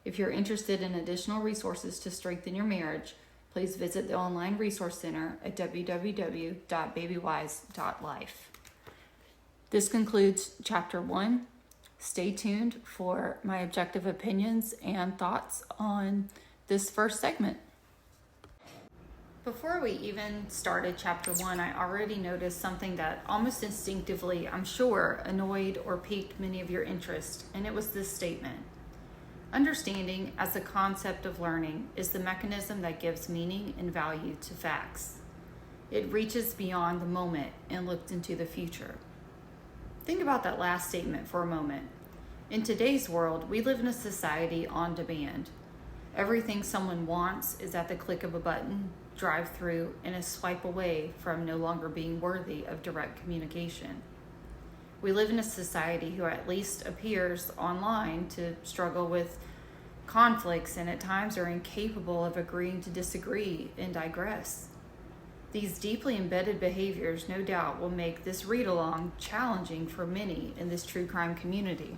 If you're interested in additional resources to strengthen your marriage, please visit the online resource center at www.babywise.life. This concludes Chapter 1. Stay tuned for my objective opinions and thoughts on this first segment. Before we even started Chapter 1, I already noticed something that almost instinctively, I'm sure, annoyed or piqued many of your interest, and it was this statement. Understanding as a concept of learning is the mechanism that gives meaning and value to facts. It reaches beyond the moment and looks into the future. Think about that last statement for a moment. In today's world, we live in a society on demand. Everything someone wants is at the click of a button, drive through, and a swipe away from no longer being worthy of direct communication. We live in a society who at least appears online to struggle with conflicts and at times are incapable of agreeing to disagree and digress. These deeply embedded behaviors no doubt will make this read-along challenging for many in this true crime community.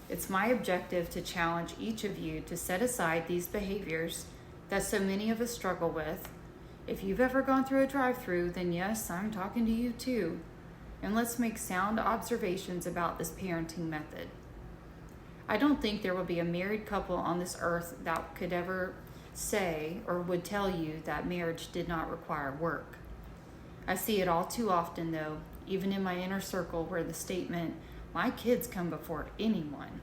It's my objective to challenge each of you to set aside these behaviors that so many of us struggle with. If you've ever gone through a drive-through, then yes, I'm talking to you too. And let's make sound observations about this parenting method. I don't think there will be a married couple on this earth that could ever say or would tell you that marriage did not require work. I see it all too often, though, even in my inner circle, where the statement, "My kids come before anyone."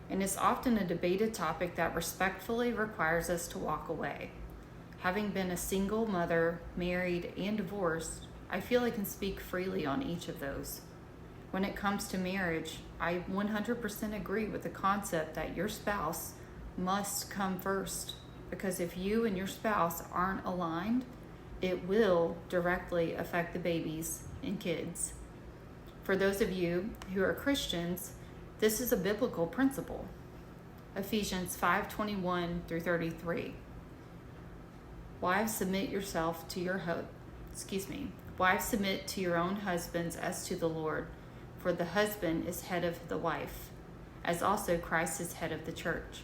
And it's often a debated topic that respectfully requires us to walk away. Having been a single mother, married, and divorced, I feel I can speak freely on each of those. When it comes to marriage, I 100% agree with the concept that your spouse must come first, because if you and your spouse aren't aligned, it will directly affect the babies and kids. For those of you who are Christians, this is a biblical principle. Ephesians 5:21 through 33. Wives, submit yourself to your Wives, submit to your own husbands as to the Lord, for the husband is head of the wife, as also Christ is head of the church,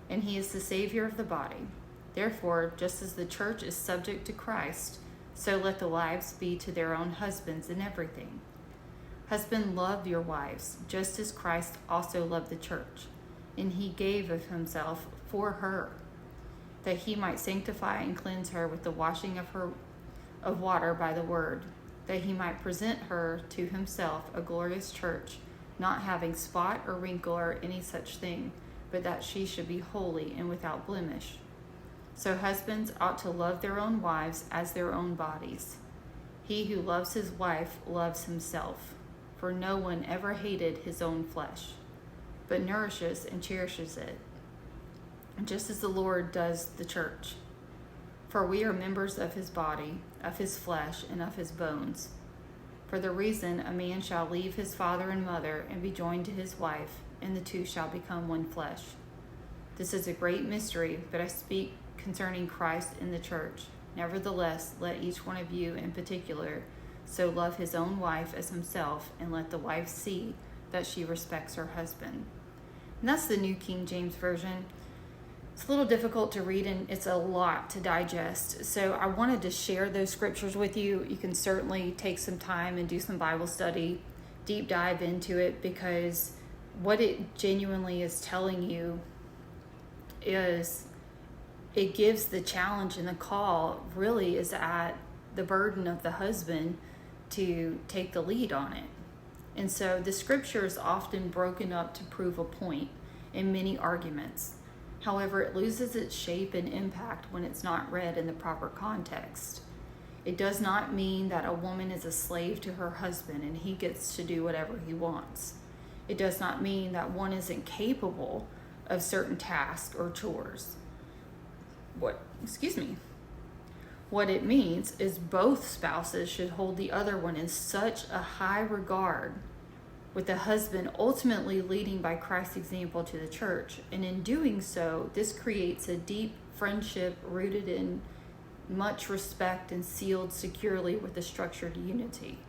and he is the Savior of the body. Therefore, just as the church is subject to Christ, so let the wives be to their own husbands in everything. Husband, love your wives, just as Christ also loved the church, and he gave of himself for her, that he might sanctify and cleanse her with the washing of water by the word, that he might present her to himself a glorious church, not having spot or wrinkle or any such thing, but that she should be holy and without blemish. So husbands ought to love their own wives as their own bodies. He who loves his wife loves himself, for no one ever hated his own flesh, but nourishes and cherishes it, just as the Lord does the church. For we are members of his body, of his flesh, and of his bones. For the reason a man shall leave his father and mother and be joined to his wife, and the two shall become one flesh. This is a great mystery, but I speak concerning Christ and the church. Nevertheless, let each one of you in particular so love his own wife as himself, and let the wife see that she respects her husband. And that's the New King James Version. It's a little difficult to read and it's a lot to digest. So I wanted to share those scriptures with you. You can certainly take some time and do some Bible study, deep dive into it, because what it genuinely is telling you is it gives the challenge, and the call really is at the burden of the husband to take the lead on it. And so the scripture is often broken up to prove a point in many arguments. However, it loses its shape and impact when it's not read in the proper context. It does not mean that a woman is a slave to her husband and he gets to do whatever he wants. It does not mean that one isn't capable of certain tasks or chores. What it means is both spouses should hold the other one in such a high regard, with the husband ultimately leading by Christ's example to the church. And in doing so, this creates a deep friendship rooted in much respect and sealed securely with a structured unity.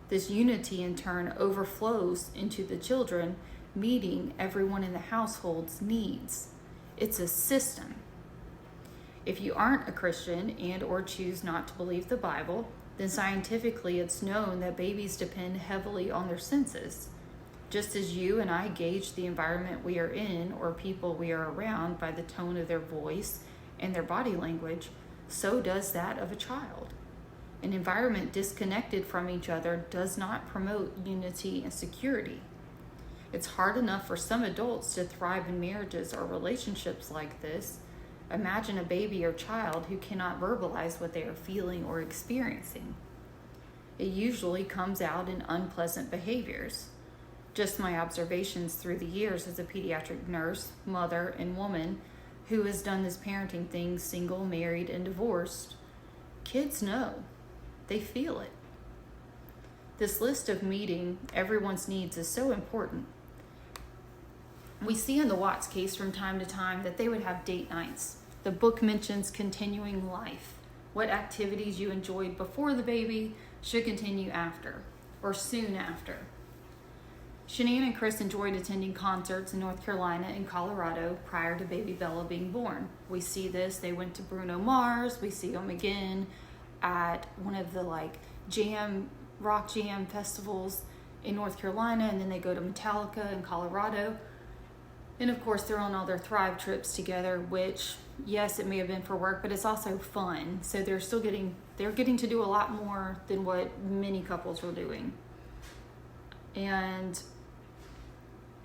This unity in turn overflows into the children, meeting everyone in the household's needs. It's a system. If you aren't a Christian and or choose not to believe the Bible, then scientifically it's known that babies depend heavily on their senses. Just as you and I gauge the environment we are in or people we are around by the tone of their voice and their body language, so does that of a child. An environment disconnected from each other does not promote unity and security. It's hard enough for some adults to thrive in marriages or relationships like this, Imagine a baby or child who cannot verbalize what they are feeling or experiencing. It usually comes out in unpleasant behaviors. Just my observations through the years as a pediatric nurse, mother, and woman who has done this parenting thing, single, married, and divorced, kids know. They feel it. This list of meeting everyone's needs is so important. We see in the Watts case from time to time that they would have date nights. The book mentions continuing life. What activities you enjoyed before the baby should continue after, or soon after. Shanann and Chris enjoyed attending concerts in North Carolina and Colorado prior to baby Bella being born. We see this. They went to Bruno Mars. We see them again at one of the rock jam festivals in North Carolina, and then they go to Metallica in Colorado. And of course, they're on all their Thrive trips together, which, yes, it may have been for work, but it's also fun. So they're getting to do a lot more than what many couples were doing. And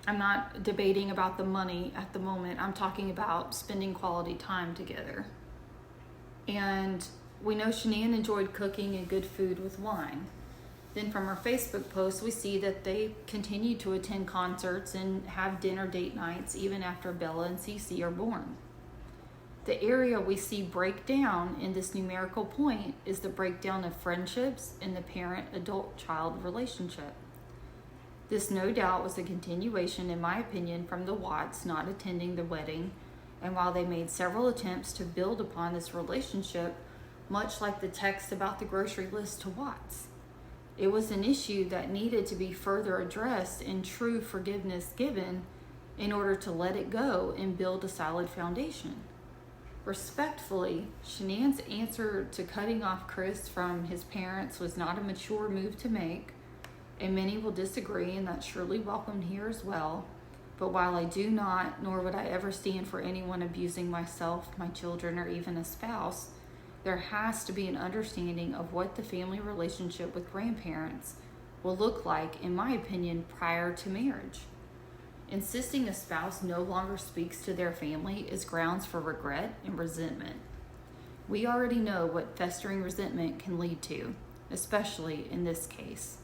I'm not debating about the money at the moment. I'm talking about spending quality time together. And we know Shanann enjoyed cooking and good food with wine. Then from her Facebook post, we see that they continue to attend concerts and have dinner date nights even after Bella and Cece are born. The area we see break down in this numerical point is the breakdown of friendships in the parent-adult-child relationship. This no doubt was a continuation, in my opinion, from the Watts not attending the wedding, and while they made several attempts to build upon this relationship, much like the text about the grocery list to Watts, it was an issue that needed to be further addressed and true forgiveness given in order to let it go and build a solid foundation. Respectfully, Shanann's answer to cutting off Chris from his parents was not a mature move to make, and many will disagree, and that's surely welcomed here as well. But while I do not, nor would I ever stand for anyone abusing myself, my children, or even a spouse, there has to be an understanding of what the family relationship with grandparents will look like, in my opinion, prior to marriage. Insisting a spouse no longer speaks to their family is grounds for regret and resentment. We already know what festering resentment can lead to, especially in this case.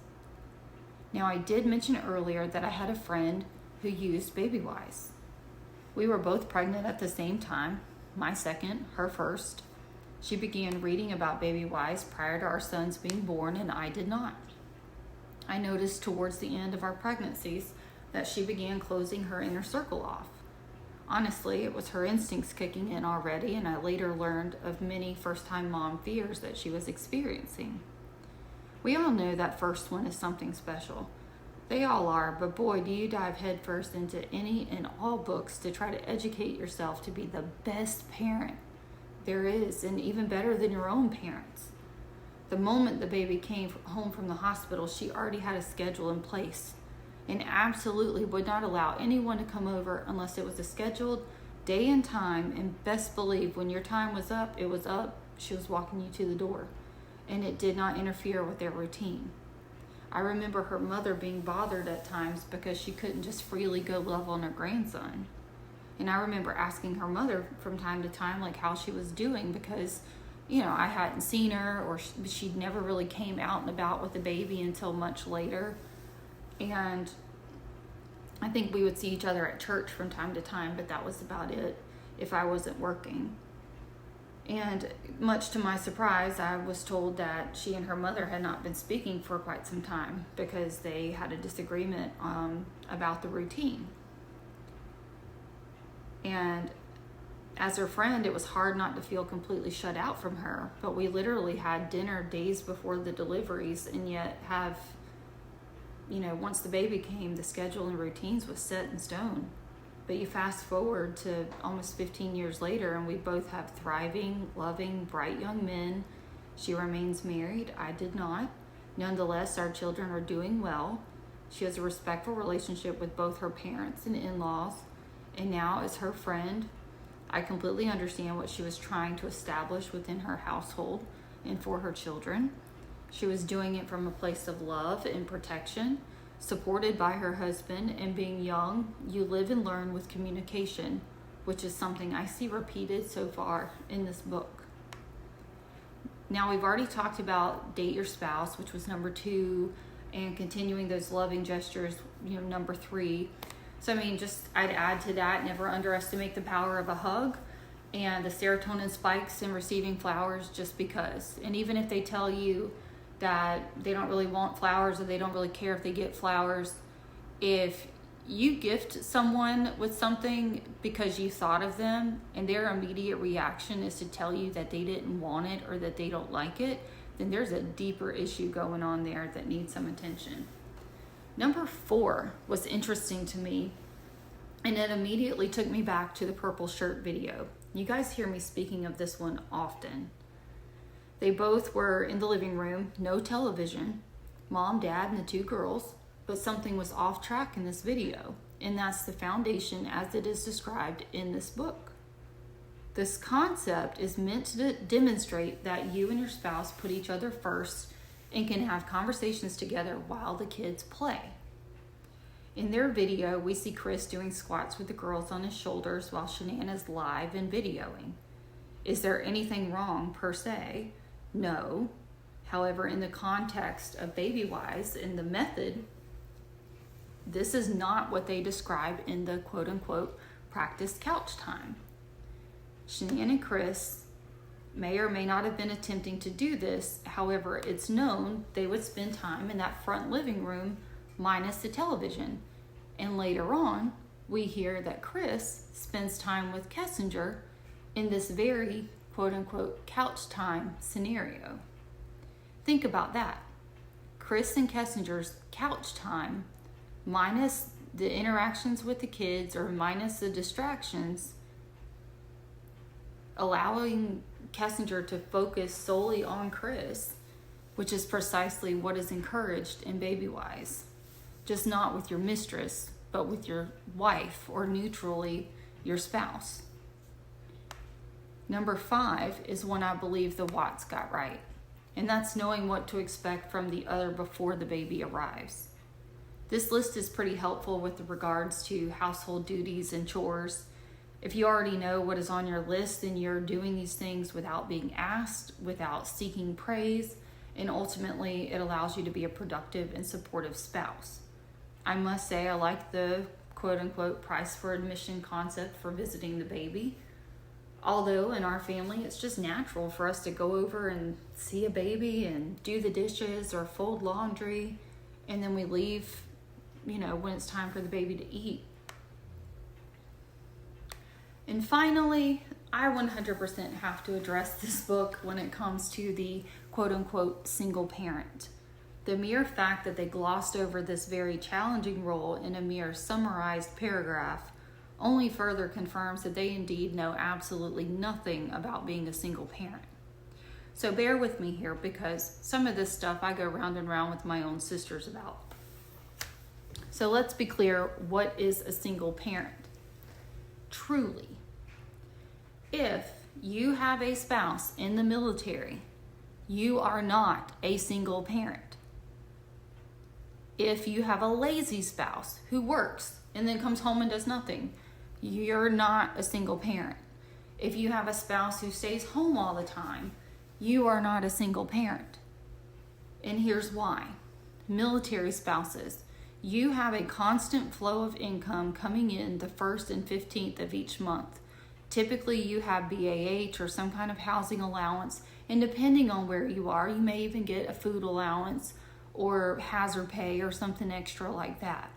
Now, I did mention earlier that I had a friend who used Babywise. We were both pregnant at the same time, my second, her first. She began reading about Babywise prior to our sons being born, and I did not. I noticed towards the end of our pregnancies that she began closing her inner circle off. Honestly, it was her instincts kicking in already, and I later learned of many first-time mom fears that she was experiencing. We all know that first one is something special. They all are, but boy, do you dive headfirst into any and all books to try to educate yourself to be the best parent there is, and even better than your own parents. The moment the baby came home from the hospital, she already had a schedule in place and absolutely would not allow anyone to come over unless it was a scheduled day and time, and best believe when your time was up, it was up. She was walking you to the door, and it did not interfere with their routine. I remember her mother being bothered at times because she couldn't just freely go love on her grandson. And I remember asking her mother from time to time, like, how she was doing, because, I hadn't seen her, or she'd never really came out and about with the baby until much later. And I think we would see each other at church from time to time, but that was about it if I wasn't working. And much to my surprise, I was told that she and her mother had not been speaking for quite some time because they had a disagreement about the routine. And as her friend, it was hard not to feel completely shut out from her, but we literally had dinner days before the deliveries, and yet have, once the baby came, the schedule and routines was set in stone. But you fast forward to almost 15 years later, and we both have thriving, loving, bright young men. She remains married. I did not. Nonetheless, our children are doing well. She has a respectful relationship with both her parents and in-laws. And now, as her friend, I completely understand what she was trying to establish within her household and for her children. She was doing it from a place of love and protection, supported by her husband, and being young, you live and learn with communication, which is something I see repeated so far in this book. Now, we've already talked about date your spouse, which was number 2, and continuing those loving gestures, number 3. So, I'd add to that, never underestimate the power of a hug and the serotonin spikes in receiving flowers just because. And even if they tell you that they don't really want flowers or they don't really care if they get flowers, if you gift someone with something because you thought of them and their immediate reaction is to tell you that they didn't want it or that they don't like it, then there's a deeper issue going on there that needs some attention. Number 4 was interesting to me, and it immediately took me back to the purple shirt video. You guys hear me speaking of this one often. They both were in the living room, no television, mom, dad, and the 2 girls, but something was off track in this video, and that's the foundation as it is described in this book. This concept is meant to demonstrate that you and your spouse put each other first and can have conversations together while the kids play. In their video, we see Chris doing squats with the girls on his shoulders while Shanann is live and videoing. Is there anything wrong per se? No. However, in the context of Babywise and the method, this is not what they describe in the quote-unquote practice couch time. Shanann and Chris may or may not have been attempting to do this. However, it's known they would spend time in that front living room minus the television. And later on, we hear that Chris spends time with Kessinger in this very quote-unquote couch time scenario. Think about that. Chris and Kessinger's couch time minus the interactions with the kids or minus the distractions, allowing Kessinger to focus solely on Chris, which is precisely what is encouraged in Babywise. Just not with your mistress, but with your wife, or neutrally your spouse. Number 5 is one I believe the Watts got right, and that's knowing what to expect from the other before the baby arrives. This list is pretty helpful with regards to household duties and chores. If you already know what is on your list, then you're doing these things without being asked, without seeking praise, and ultimately it allows you to be a productive and supportive spouse. I must say I like the quote-unquote price for admission concept for visiting the baby. Although in our family, it's just natural for us to go over and see a baby and do the dishes or fold laundry, and then we leave, when it's time for the baby to eat. And finally, I 100% have to address this book when it comes to the quote-unquote single parent. The mere fact that they glossed over this very challenging role in a mere summarized paragraph only further confirms that they indeed know absolutely nothing about being a single parent. So bear with me here, because some of this stuff I go round and round with my own sisters about. So let's be clear, what is a single parent? Truly, if you have a spouse in the military, you are not a single parent. If you have a lazy spouse who works and then comes home and does nothing, you're not a single parent. If you have a spouse who stays home all the time, you are not a single parent. And here's why. Military spouses, you have a constant flow of income coming in the 1st and 15th of each month. Typically, you have BAH or some kind of housing allowance, and depending on where you are, you may even get a food allowance or hazard pay or something extra like that.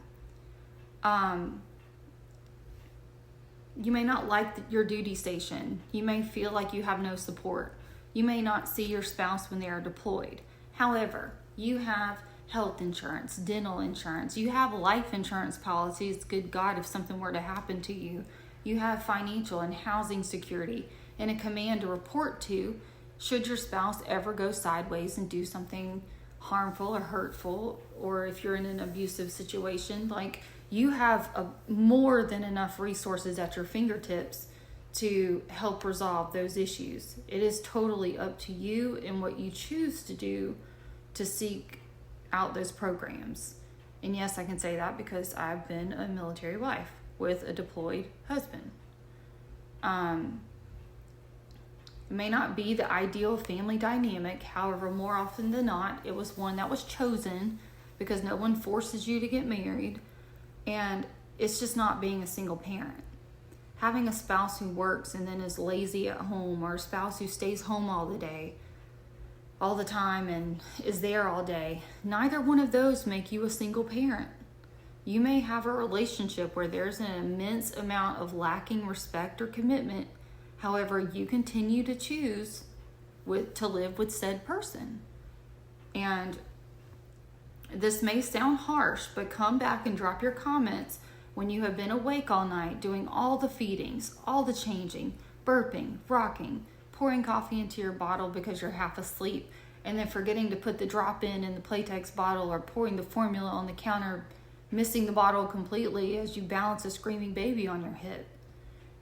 You may not like your duty station. You may feel like you have no support. You may not see your spouse when they are deployed. However, you have health insurance, dental insurance. You have life insurance policies. Good God, if something were to happen to you. You have financial and housing security and a command to report to should your spouse ever go sideways and do something harmful or hurtful, or if you're in an abusive situation. Like, you have more than enough resources at your fingertips to help resolve those issues. It is totally up to you and what you choose to do to seek out those programs. And yes, I can say that because I've been a military wife with a deployed husband. It may not be the ideal family dynamic. However, more often than not, it was one that was chosen because no one forces you to get married. And it's just not being a single parent. Having a spouse who works and then is lazy at home, or a spouse who stays home all the time and is there all day, neither one of those make you a single parent. You may have a relationship where there's an immense amount of lacking respect or commitment. However, you continue to choose to live with said person. And this may sound harsh, but come back and drop your comments when you have been awake all night doing all the feedings, all the changing, burping, rocking, pouring coffee into your bottle because you're half asleep, and then forgetting to put the drop in the Playtex bottle, or pouring the formula on the counter, missing the bottle completely as you balance a screaming baby on your hip.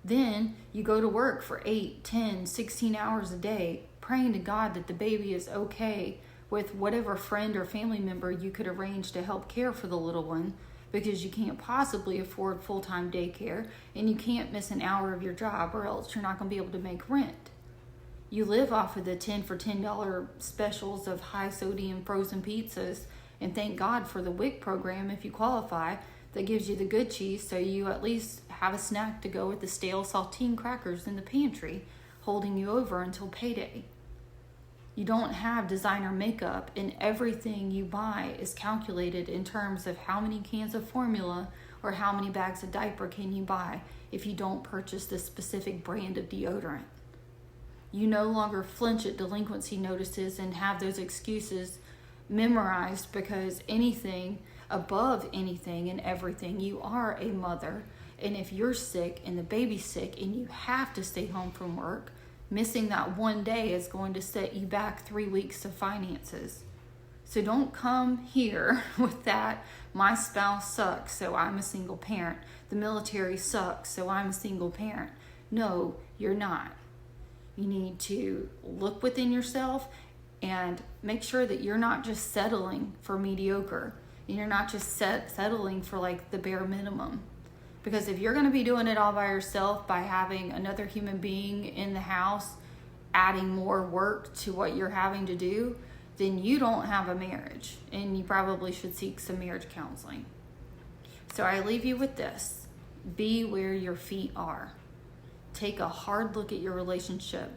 Then you go to work for 8, 10, 16 hours a day, praying to God that the baby is okay with whatever friend or family member you could arrange to help care for the little one, because you can't possibly afford full-time daycare and you can't miss an hour of your job, or else you're not going to be able to make rent. You live off of the 10 for $10 specials of high sodium frozen pizzas, and thank God for the WIC program if you qualify, that gives you the good cheese, so you at least have a snack to go with the stale saltine crackers in the pantry, holding you over until payday. You don't have designer makeup, and everything you buy is calculated in terms of how many cans of formula or how many bags of diaper can you buy if you don't purchase this specific brand of deodorant. You no longer flinch at delinquency notices and have those excuses memorized, because anything above anything and everything, you are a mother. And if you're sick and the baby's sick and you have to stay home from work, missing that one day is going to set you back 3 weeks of finances. So don't come here with that, my spouse sucks, so I'm a single parent. The military sucks, so I'm a single parent. No, you're not. You need to look within yourself and make sure that you're not just settling for mediocre. And you're not just settling for like the bare minimum. Because if you're going to be doing it all by yourself, by having another human being in the house adding more work to what you're having to do, then you don't have a marriage, and you probably should seek some marriage counseling. So I leave you with this: be where your feet are. Take a hard look at your relationship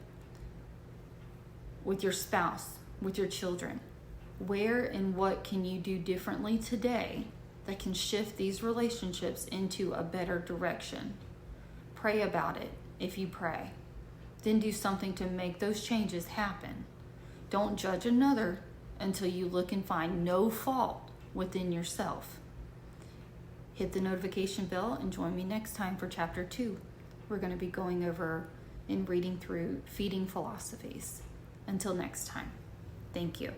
with your spouse, with your children. Where and what can you do differently today that can shift these relationships into a better direction? Pray about it if you pray. Then do something to make those changes happen. Don't judge another until you look and find no fault within yourself. Hit the notification bell and join me next time for chapter 2. We're going to be going over and reading through feeding philosophies. Until next time, thank you.